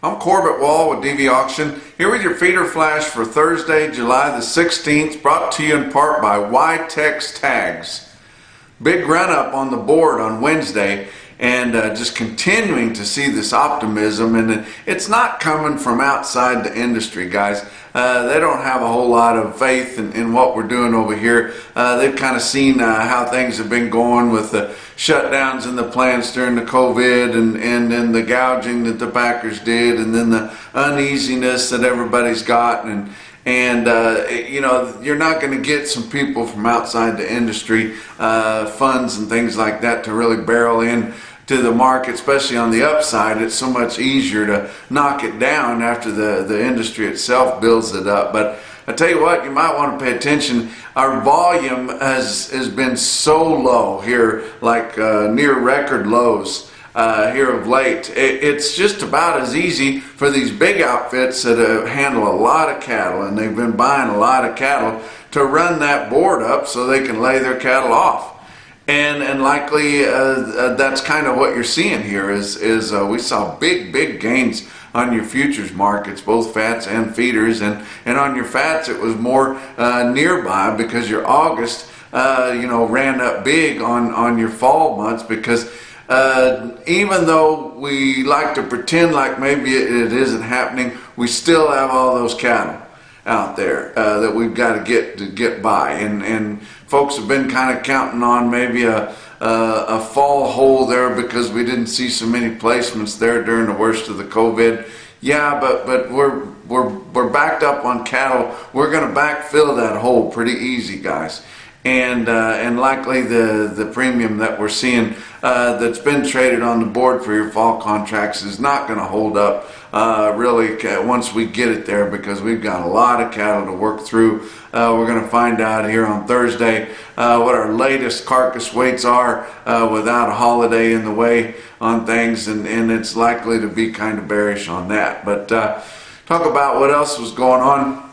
I'm Corbett Wall with DV Auction, here with your feeder flash for Thursday, July the 16th, brought to you in part by Y-Tex Tags. Big run up on the board on Wednesday, and just continuing to see this optimism, and it's not coming from outside the industry, guys. They don't have a whole lot of faith in what we're doing over here. They've kind of seen how things have been going with the shutdowns in the plants during the COVID, and then the gouging that the packers did, and then the uneasiness that everybody's got, and you know, you're not going to get some people from outside the industry, funds and things like that, to really barrel in to the market, especially on the upside. It's so much easier to knock it down after the industry itself builds it up. But I tell you what, you might want to pay attention. Our volume has been so low here, like near record lows here of late. It's just about as easy for these big outfits that handle a lot of cattle, and they've been buying a lot of cattle, to run that board up so they can lay their cattle off. And likely that's kind of what you're seeing here is we saw big gains on your futures markets, both fats and feeders, and on your fats it was more nearby, because your August you know, ran up big on your fall months, because even though we like to pretend like maybe it isn't happening, we still have all those cattle out there that we've got to get by, and folks have been kind of counting on maybe a fall hole there, because we didn't see so many placements there during the worst of the COVID. Yeah, but we're backed up on cattle. We're going to backfill that hole pretty easy, guys. And likely the premium that we're seeing that's been traded on the board for your fall contracts is not going to hold up really once we get it there, because we've got a lot of cattle to work through. We're going to find out here on Thursday what our latest carcass weights are without a holiday in the way on things, and it's likely to be kind of bearish on that. But talk about what else was going on.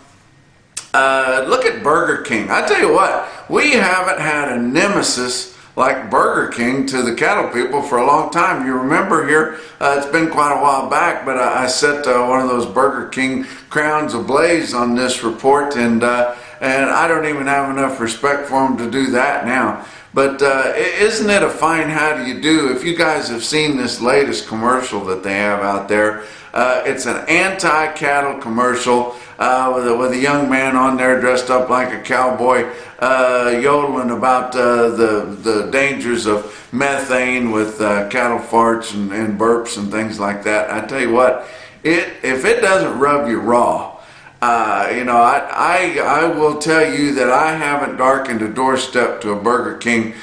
Look at Burger King. I tell you what, we haven't had a nemesis like Burger King to the cattle people for a long time. You remember here, it's been quite a while back, but I set one of those Burger King crowns ablaze on this report, and I don't even have enough respect for them to do that now. But isn't it a fine how do you do? If you guys have seen this latest commercial that they have out there, it's an anti-cattle commercial with a young man on there dressed up like a cowboy, yodeling about the dangers of methane with cattle farts and burps and things like that. I tell you what, if it doesn't rub you raw, you know, I will tell you that I haven't darkened a doorstep to a Burger King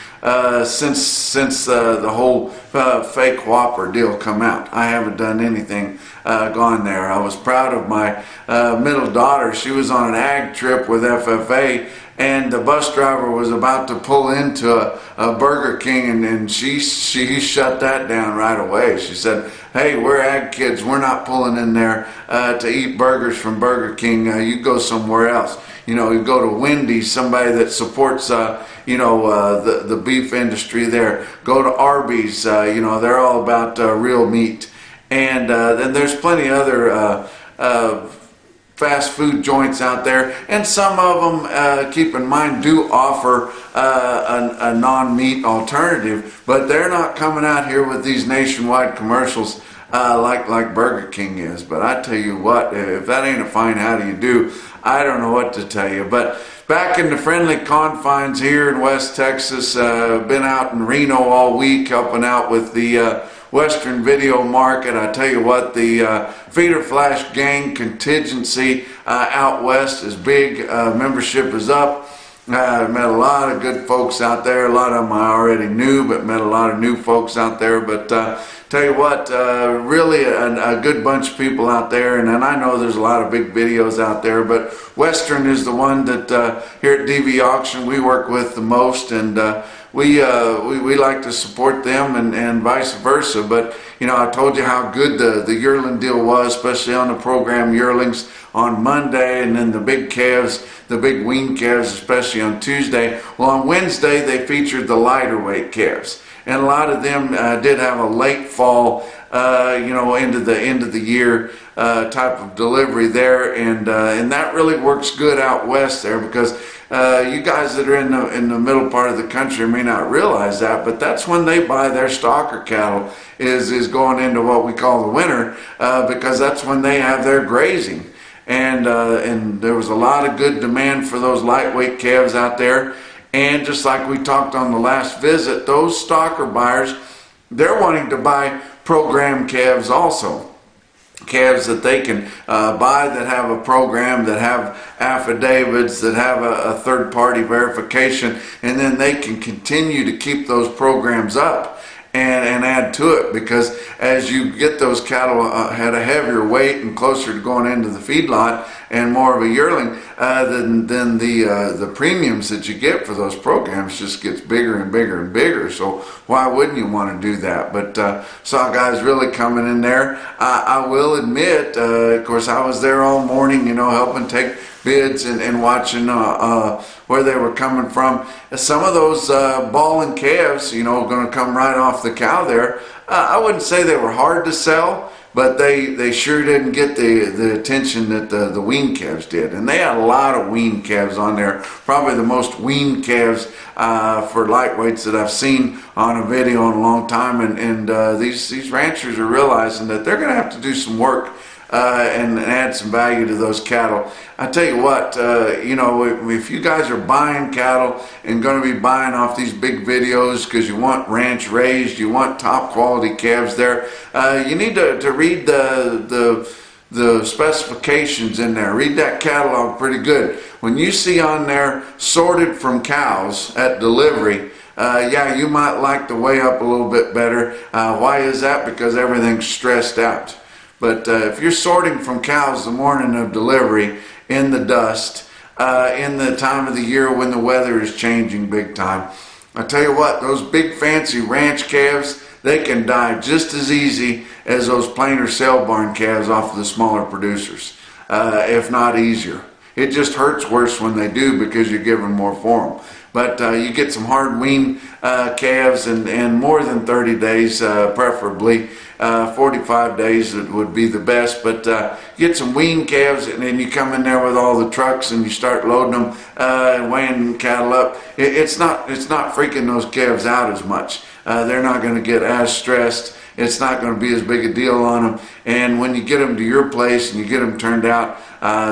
since the whole fake Whopper deal come out. I haven't done anything gone there. I was proud of my middle daughter. She was on an ag trip with FFA, and the bus driver was about to pull into a Burger King, and she shut that down right away. She said, "Hey, we're ag kids. We're not pulling in there to eat burgers from Burger King. You go somewhere else. You know, you go to Wendy's, somebody that supports, you know, the beef industry there. Go to Arby's. You know, they're all about real meat." And then there's plenty other fast food joints out there, and some of them, keep in mind, do offer a non-meat alternative, but they're not coming out here with these nationwide commercials like Burger King is. But I tell you what, if that ain't a fine how do you do, I don't know what to tell you. But back in the friendly confines here in West Texas, been out in Reno all week helping out with the Western video market. I tell you what, the feeder flash gang contingency out west is big. Membership is up. I met a lot of good folks out there. A lot of them I already knew, but met a lot of new folks out there. But tell you what, really a good bunch of people out there, and I know there's a lot of big videos out there, but Western is the one that here at DV Auction we work with the most, and we like to support them, and vice versa. But you know, I told you how good the yearling deal was, especially on the program yearlings on Monday, and then the big calves, the big wean calves, especially on Tuesday. Well, on Wednesday they featured the lighter weight calves, and a lot of them did have a late fall, into the end of the year type of delivery there, and that really works good out west there, because you guys that are in the middle part of the country may not realize that, but that's when they buy their stocker cattle, is going into what we call the winter, because that's when they have their grazing. And there was a lot of good demand for those lightweight calves out there. And just like we talked on the last visit, those stocker buyers, they're wanting to buy program calves also. Calves that they can buy that have a program, that have affidavits, that have a third-party verification, and then they can continue to keep those programs up and add to it, because as you get those cattle at a heavier weight and closer to going into the feedlot and more of a yearling, then the premiums that you get for those programs just gets bigger and bigger and bigger. So why wouldn't you want to do that? But saw guys really coming in there. I will admit, of course, I was there all morning, helping take bids and watching where they were coming from. Some of those balling calves, going to come right off the cow there. I wouldn't say they were hard to sell, but they sure didn't get the attention that the weaned calves did. And they had a lot of weaned calves on there, probably the most weaned calves for lightweights that I've seen on a video in a long time. And these ranchers are realizing that they're going to have to do some work and add some value to those cattle. I tell you what, if you guys are buying cattle and going to be buying off these big videos because you want ranch raised, you want top quality calves there, you need to read the specifications in there. Read that catalog pretty good. When you see on there sorted from cows at delivery, yeah, you might like to weigh up a little bit better. Why is that? Because everything's stressed out. But if you're sorting from cows the morning of delivery in the dust, in the time of the year when the weather is changing big time, I tell you what, those big fancy ranch calves, they can die just as easy as those plainer sale barn calves off of the smaller producers, if not easier. It just hurts worse when they do, because you're giving more for them. But you get some hard wean calves, and more than 30 days, preferably. 45 days would be the best, but get some wean calves, and then you come in there with all the trucks and you start loading them and weighing cattle up. It's not freaking those calves out as much. They're not going to get as stressed. It's not going to be as big a deal on them. And when you get them to your place and you get them turned out,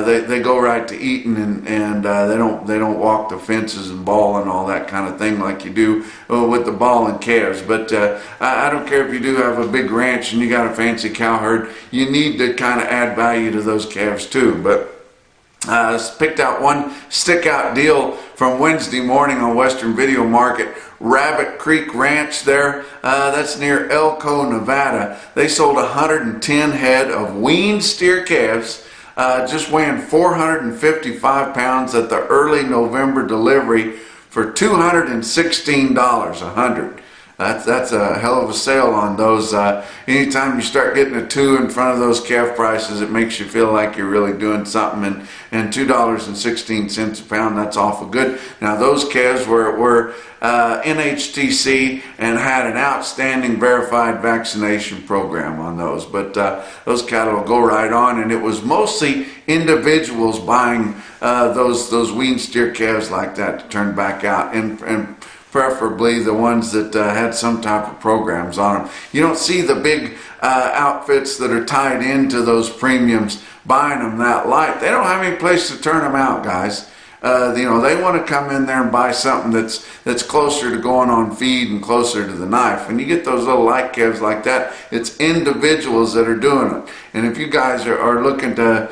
they go right to eating, and they don't walk the fences and bawl and all that kind of thing like you do with the balling calves. But I don't care if you do have a big ranch and you got a fancy cow herd, you need to kind of add value to those calves too. But picked out one stick out deal from Wednesday morning on Western Video Market. Rabbit Creek Ranch there, that's near Elko, Nevada. They sold 110 head of weaned steer calves, just weighing 455 pounds at the early November delivery for $216 a hundred. That's a hell of a sale on those. Anytime you start getting a 2 in front of those calf prices, it makes you feel like you're really doing something. And $2.16 a pound, that's awful good. Now those calves were NHTC and had an outstanding verified vaccination program on those. But those cattle will go right on, and it was mostly individuals buying those weaned steer calves like that to turn back out, and preferably the ones that had some type of programs on them. You don't see the big outfits that are tied into those premiums buying them that light. They don't have any place to turn them out, guys. They want to come in there and buy something that's closer to going on feed and closer to the knife. And you get those little light calves like that, it's individuals that are doing it. And if you guys are looking to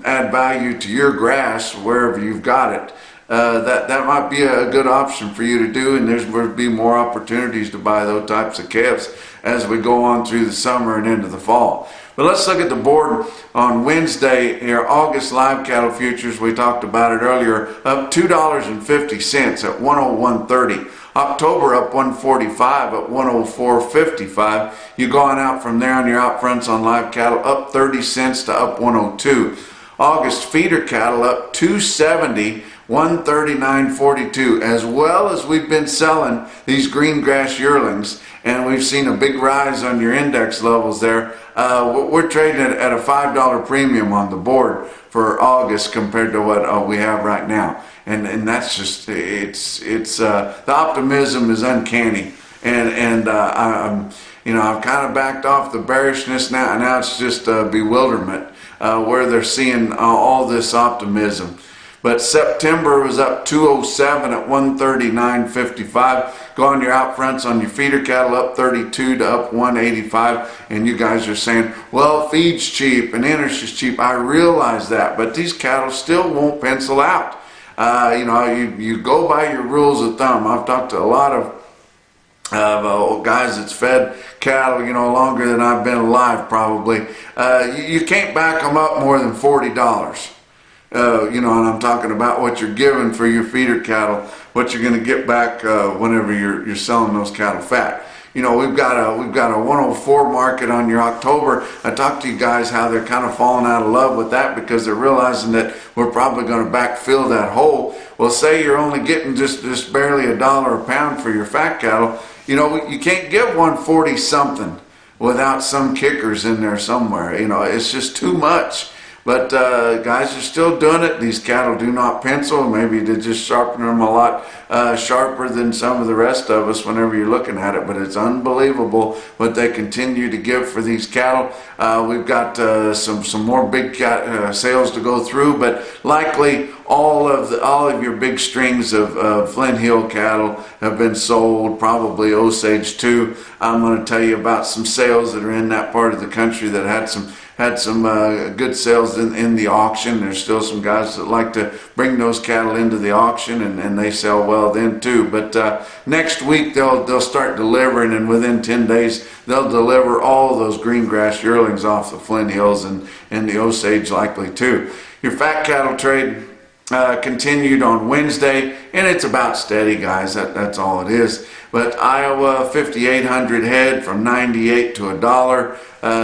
add value to your grass wherever you've got it, that might be a good option for you to do, and there's going to be more opportunities to buy those types of calves as we go on through the summer and into the fall. But let's look at the board on Wednesday here. August live cattle futures, we talked about it earlier, up $2.50 at 101.30. October up 145 at 104.55. You go on out from there on your out fronts on live cattle, up 30 cents to up 102. August feeder cattle up 270, 139.42. As well as we've been selling these green grass yearlings, and we've seen a big rise on your index levels there. We're trading at a $5 premium on the board for August compared to what we have right now, and that's just the optimism is uncanny, and I've kind of backed off the bearishness now. Now it's just bewilderment where they're seeing all this optimism. But September was up 207 at 139.55. Go on your out fronts on your feeder cattle up 32 to up 185. And you guys are saying, well, feed's cheap and interest is cheap. I realize that, but these cattle still won't pencil out. You go by your rules of thumb. I've talked to a lot of guys that's fed cattle, longer than I've been alive probably. You can't back them up more than $40. And I'm talking about what you're giving for your feeder cattle, what you're going to get back whenever you're selling those cattle fat. We've got a 104 market on your October. I talked to you guys how they're kind of falling out of love with that because they're realizing that we're probably going to backfill that hole. Well, say you're only getting just barely $1 a pound for your fat cattle. You can't give 140 something without some kickers in there somewhere. It's just too much. But guys are still doing it. These cattle do not pencil. Maybe they just sharpen them a lot sharper than some of the rest of us whenever you're looking at it. But it's unbelievable what they continue to give for these cattle. We've got some more big sales to go through, but likely all of your big strings of Flint Hill cattle have been sold. Probably Osage too. I'm going to tell you about some sales that are in that part of the country that had some good sales in the auction. There's still some guys that like to bring those cattle into the auction, and they sell well then too. But next week they'll start delivering, and within 10 days they'll deliver all those green grass yearlings off the Flint Hills and the Osage likely too. Your fat cattle trade continued on Wednesday, and it's about steady, guys. That's all it is. But Iowa, 5,800 head from 98 to $1.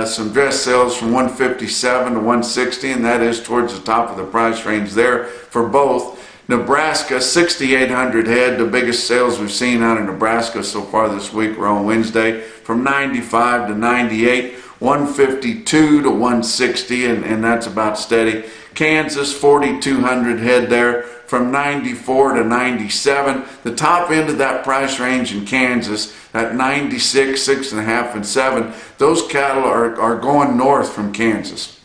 Some dress sales from 157 to 160, and that is towards the top of the price range there for both. Nebraska, 6,800 head. The biggest sales we've seen out of Nebraska so far this week were on Wednesday, from 95 to 98, 152 to 160, and that's about steady. Kansas, 4,200 head there, from 94 to 97. The top end of that price range in Kansas, at 96, 6.5, and 7, those cattle are going north from Kansas.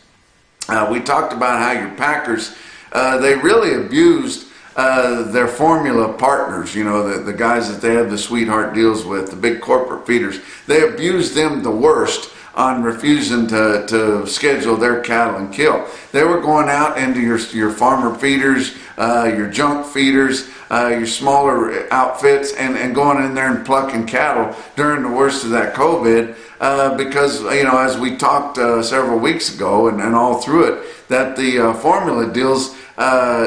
We talked about how your packers, they really abused their formula partners, the guys that they have the sweetheart deals with, the big corporate feeders. They abused them the worst on refusing to schedule their cattle and kill. They were going out into your farmer feeders, your junk feeders, your smaller outfits, and going in there and plucking cattle during the worst of that COVID because, as we talked several weeks ago and all through it, that the formula deals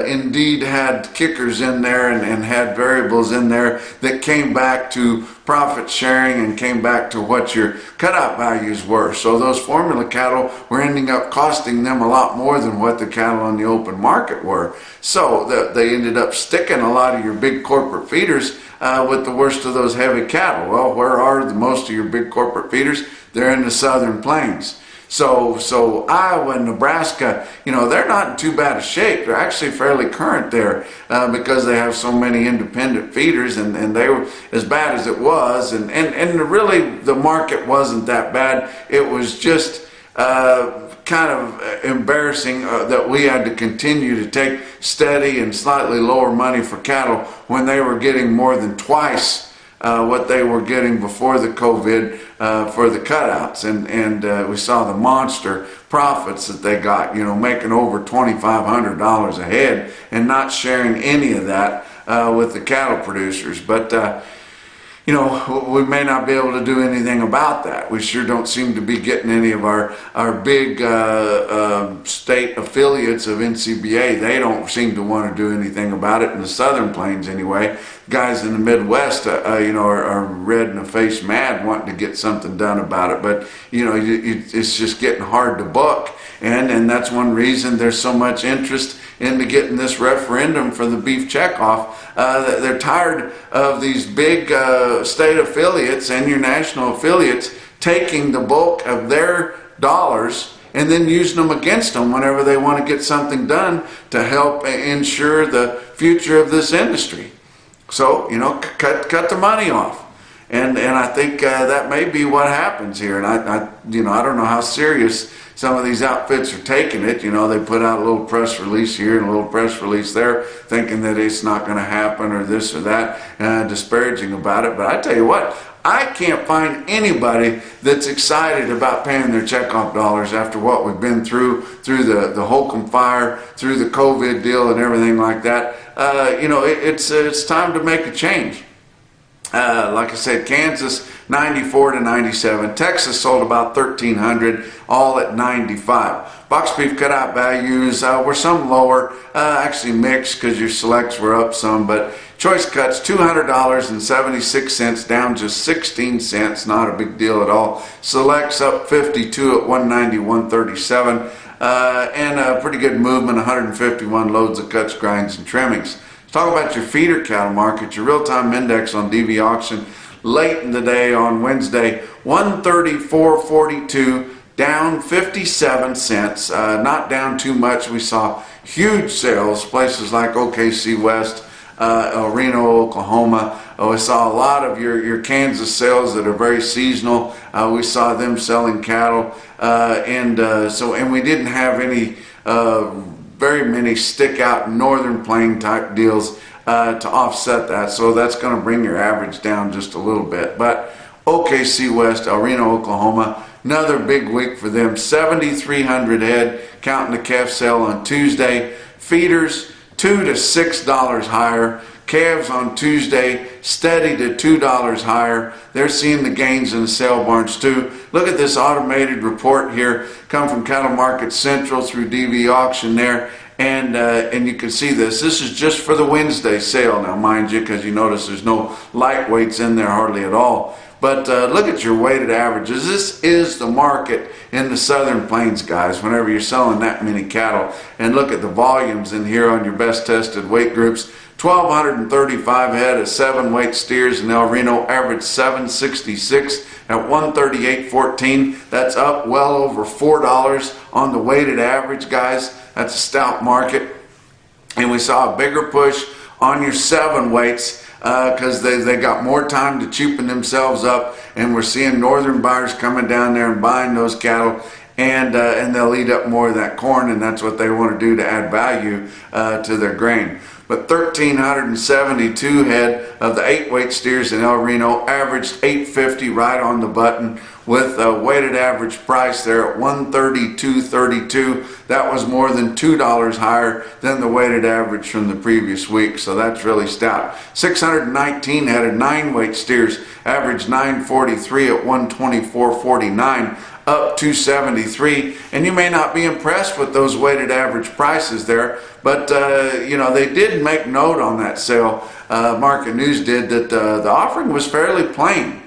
indeed had kickers in there and had variables in there that came back to profit sharing and came back to what your cutout values were. So those formula cattle were ending up costing them a lot more than what the cattle on the open market were. So they ended up sticking a lot of your big corporate feeders with the worst of those heavy cattle. Well, where are most of your big corporate feeders? They're in the southern plains. So Iowa and Nebraska, they're not in too bad a shape. They're actually fairly current there because they have so many independent feeders, and they were as bad as it was. And really the market wasn't that bad. It was just kind of embarrassing that we had to continue to take steady and slightly lower money for cattle when they were getting more than twice what they were getting before the COVID for the cutouts, and we saw the monster profits that they got, making over $2,500 a head and not sharing any of that with the cattle producers. But we may not be able to do anything about that. We sure don't seem to be getting any of our big state affiliates of NCBA. They don't seem to want to do anything about it in the Southern Plains anyway. Guys in the Midwest, are red in the face mad wanting to get something done about it. But, it's just getting hard to book. And that's one reason there's so much interest into getting this referendum for the beef checkoff. They're tired of these big state affiliates and your national affiliates taking the bulk of their dollars and then using them against them whenever they want to get something done to help ensure the future of this industry. So, cut the money off. And I think that may be what happens here. And I don't know how serious some of these outfits are taking it. They put out a little press release here and a little press release there, thinking that it's not going to happen or this or that, disparaging about it. But I tell you what, I can't find anybody that's excited about paying their checkoff dollars after what we've been through the Holcomb fire, through the COVID deal and everything like that. It's time to make a change. Like I said, Kansas 94 to 97. Texas sold about 1,300, all at 95. Box beef cutout values were some lower, actually mixed because your selects were up some, but choice cuts $200.76, down just 16 cents, not a big deal at all. Selects up 52 at 190, 137, and a pretty good movement, 151 loads of cuts, grinds, and trimmings. Let's talk about your feeder cattle market. Your real-time index on DV Auction late in the day on Wednesday, 134.42, down 57 cents. Not down too much. We saw huge sales, places like OKC West, Reno, Oklahoma. We saw a lot of your Kansas sales that are very seasonal. We saw them selling cattle, and we didn't have any very many stick out northern plain type deals to offset that, so that's going to bring your average down just a little bit. But OKC West, El Reno, Oklahoma, another big week for them. 7,300 head, counting the calf sale on Tuesday. Feeders $2 to $6 higher. Calves on Tuesday steady to $2 higher. They're seeing the gains in the sale barns too. Look at this automated report here, come from Cattle Market Central through DV Auction there, and you can see this. This is just for the Wednesday sale now, mind you, because you notice there's no lightweights in there hardly at all. But look at your weighted averages. This is the market in the Southern Plains, guys, whenever you're selling that many cattle. And look at the volumes in here on your best tested weight groups. 1,235 head of 7-weight steers in El Reno, average 766 at 138.14. That's up well over $4 on the weighted average, guys. That's a stout market. And we saw a bigger push on your 7 weights because they got more time to cheapen themselves up, and we're seeing northern buyers coming down there and buying those cattle, and they'll eat up more of that corn, and that's what they want to do to add value to their grain. But 1,372 head of the 8-weight steers in El Reno, averaged $8.50 right on the button, with a weighted average price there at $132.32. That was more than $2 higher than the weighted average from the previous week, so that's really stout. 619 head of 9-weight steers, averaged $9.43 at $124.49. Up 273, and you may not be impressed with those weighted average prices there, but they did make note on that sale. Market News did that the offering was fairly plain.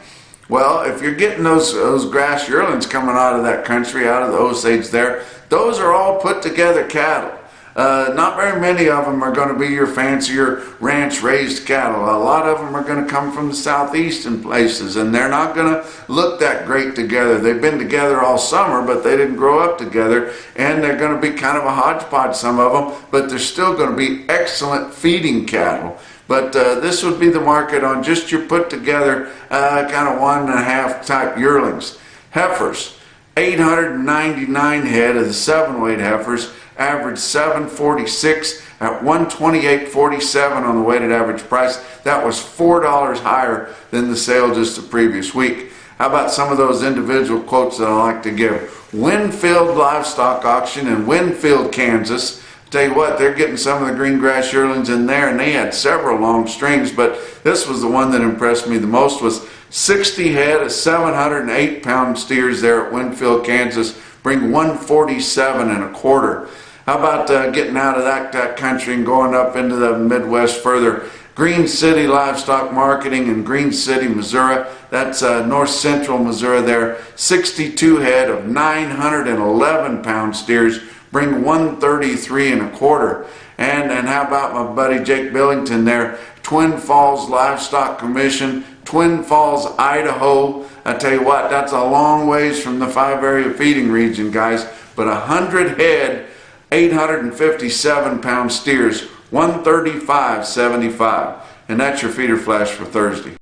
Well, if you're getting those grass yearlings coming out of that country, out of the Osage there, those are all put together cattle. Not very many of them are going to be your fancier ranch raised cattle. A lot of them are going to come from the southeastern places, and they're not going to look that great together. They've been together all summer, but they didn't grow up together, and they're going to be kind of a hodgepodge, some of them, but they're still going to be excellent feeding cattle. But this would be the market on just your put together kind of 1.5 type yearlings. Heifers, 899 head of the 7-weight heifers, average 746 at 128.47 on the weighted average price. That was $4 higher than the sale just the previous week. How about some of those individual quotes that I like to give? Winfield Livestock Auction in Winfield, Kansas. Tell you what, they're getting some of the green grass yearlings in there, and they had several long strings, but this was the one that impressed me the most. Was 60 head of 708-pound steers there at Winfield, Kansas, bring 147.25. How about getting out of that country and going up into the Midwest further? Green City Livestock Marketing in Green City, Missouri. That's north central Missouri there. 62 head of 911-pound steers, bring 133.25. And how about my buddy Jake Billington there, Twin Falls Livestock Commission, Twin Falls, Idaho. I tell you what, that's a long ways from the 5-area feeding region, guys. But 100 head, 857 pound steers, $135.75. And that's your feeder flash for Thursday.